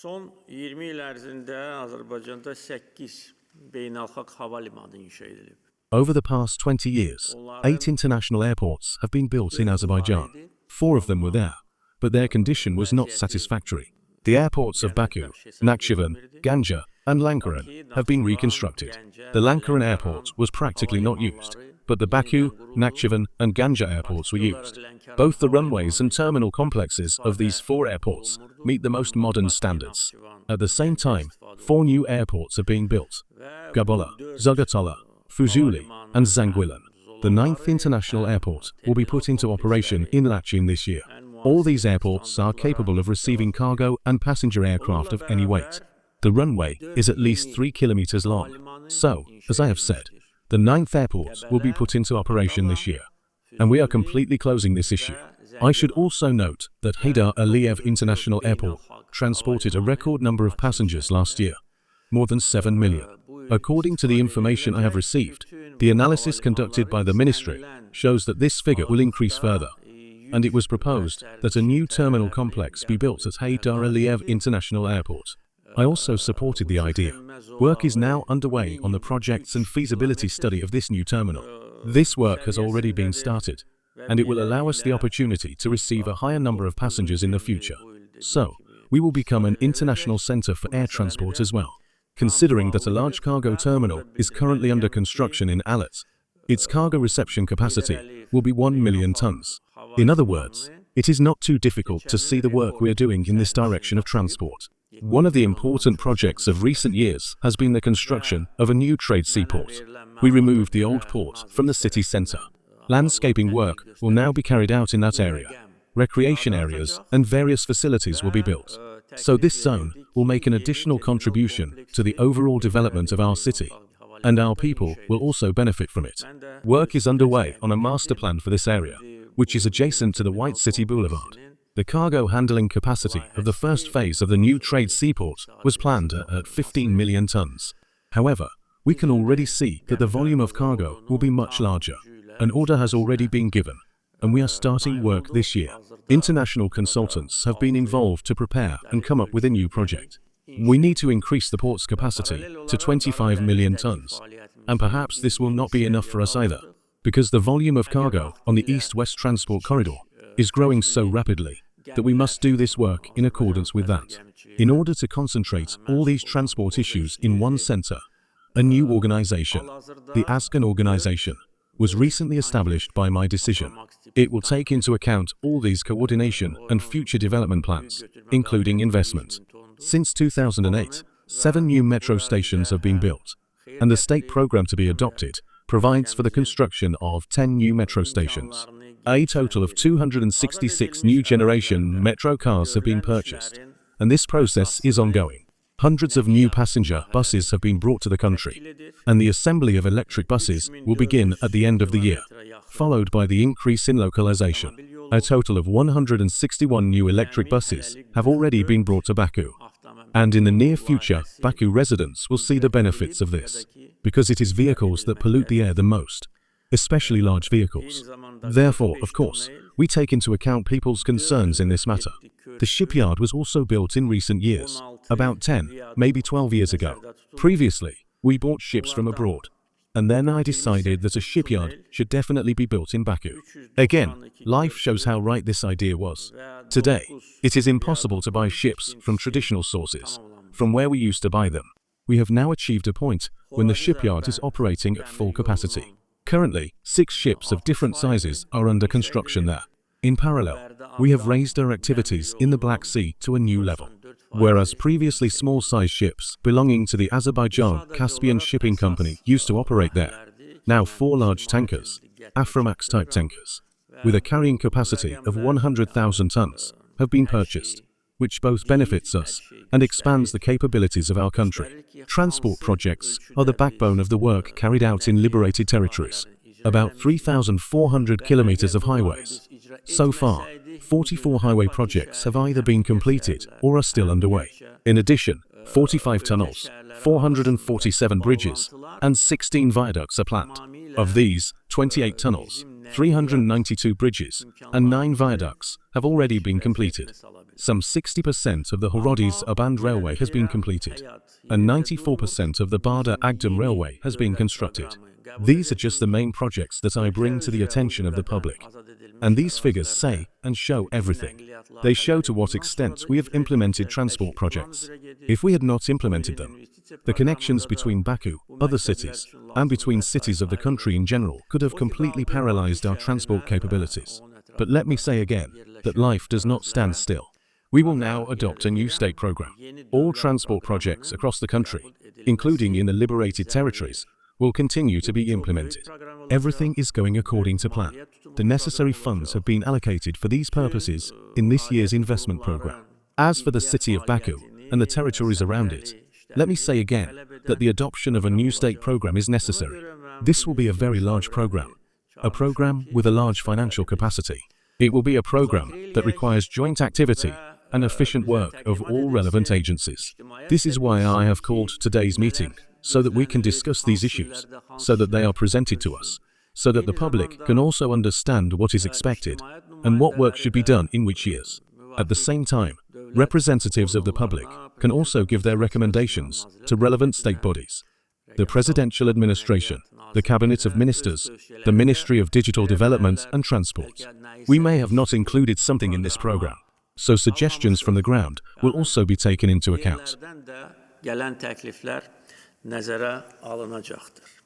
Son 20 il ərzində Azərbaycanda 8 beynəlxalq hava limanı inşa edilib. Over the past 20 years, 8 international airports have been built in Azerbaijan. 4 of them were there, but their condition was not satisfactory. The airports of Baku, Nakhchivan, Ganja, and Lankaran have been reconstructed. The Lankaran airport was practically not used, but the Baku, Nakhchivan, and Ganja airports were used. Both the runways and terminal complexes of these 4 airports meet the most modern standards. At the same time, 4 new airports are being built: Gabola, Zagatal'a, Fuzuli, and Zanguilan. The 9th international airport will be put into operation in Lachin this year. All these airports are capable of receiving cargo and passenger aircraft of any weight. The runway is at least 3 kilometers long. So, as I have said, the 9th airport will be put into operation this year, and we are completely closing this issue. I should also note that Ilham Aliyev International Airport transported a record number of passengers last year, more than 7 million. According to the information I have received, the analysis conducted by the ministry shows that this figure will increase further, and it was proposed that a new terminal complex be built at Ilham Aliyev International Airport. I also supported the idea. Work is now underway on the projects and feasibility study of this new terminal. This work has already been started, and it will allow us the opportunity to receive a higher number of passengers in the future. So, we will become an international center for air transport as well. Considering that a large cargo terminal is currently under construction in Alat, its cargo reception capacity will be 1 million tons. In other words, it is not too difficult to see the work we are doing in this direction of transport. One of the important projects of recent years has been the construction of a new trade seaport. We removed the old port from the city center. Landscaping work will now be carried out in that area. Recreation areas and various facilities will be built. So this zone will make an additional contribution to the overall development of our city, and our people will also benefit from it. Work is underway on a master plan for this area, which is adjacent to the White City Boulevard. The cargo handling capacity of the first phase of the new trade seaport was planned at 15 million tons. However, we can already see that the volume of cargo will be much larger. An order has already been given, and we are starting work this year. International consultants have been involved to prepare and come up with a new project. We need to increase the port's capacity to 25 million tons, and perhaps this will not be enough for us either, because the volume of cargo on the East-West Transport Corridor is growing so rapidly that we must do this work in accordance with that. In order to concentrate all these transport issues in one center, a new organization, the ASCAN organization, was recently established by my decision. It will take into account all these coordination and future development plans, including investment. Since 2008, 7 new metro stations have been built, and the state program to be adopted provides for the construction of 10 new metro stations. A total of 266 new generation metro cars have been purchased, and this process is ongoing. Hundreds of new passenger buses have been brought to the country, and the assembly of electric buses will begin at the end of the year, followed by the increase in localization. A total of 161 new electric buses have already been brought to Baku, and in the near future, Baku residents will see the benefits of this, because it is vehicles that pollute the air the most, especially large vehicles. Therefore, of course, we take into account people's concerns in this matter. The shipyard was also built in recent years, about 10, maybe 12 years ago. Previously, we bought ships from abroad, and then I decided that a shipyard should definitely be built in Baku. Again, life shows how right this idea was. Today, it is impossible to buy ships from traditional sources, from where we used to buy them. We have now achieved a point when the shipyard is operating at full capacity. Currently, 6 ships of different sizes are under construction there. In parallel, we have raised our activities in the Black Sea to a new level. Whereas previously small-sized ships belonging to the Azerbaijan Caspian Shipping Company used to operate there, now 4 large tankers, Aframax-type tankers, with a carrying capacity of 100,000 tons, have been purchased, which both benefits us and expands the capabilities of our country. Transport projects are the backbone of the work carried out in liberated territories. About 3,400 kilometers of highways. So far, 44 highway projects have either been completed or are still underway. In addition, 45 tunnels, 447 bridges, and 16 viaducts are planned. Of these, 28 tunnels, 392 bridges, and 9 viaducts have already been completed. Some 60% of the Horodiz-Aband railway has been completed, and 94% of the Barda-Agdam railway has been constructed. These are just the main projects that I bring to the attention of the public. And these figures say and show everything. They show to what extent we have implemented transport projects. If we had not implemented them, the connections between Baku, other cities, and between cities of the country in general could have completely paralyzed our transport capabilities. But let me say again that life does not stand still. We will now adopt a new state program. All transport projects across the country, including in the liberated territories, will continue to be implemented. Everything is going according to plan. The necessary funds have been allocated for these purposes in this year's investment program. As for the city of Baku and the territories around it, let me say again that the adoption of a new state program is necessary. This will be a very large program, a program with a large financial capacity. It will be a program that requires joint activity and efficient work of all relevant agencies. This is why I have called today's meeting, so that we can discuss these issues, so that they are presented to us, so that the public can also understand what is expected and what work should be done in which years. At the same time, representatives of the public can also give their recommendations to relevant state bodies. The Presidential Administration, the Cabinet of Ministers, the Ministry of Digital Development and Transport. We may have not included something in this program, so suggestions from the ground will also be taken into account. Gelen təkliflər nəzərə alınacaqdır.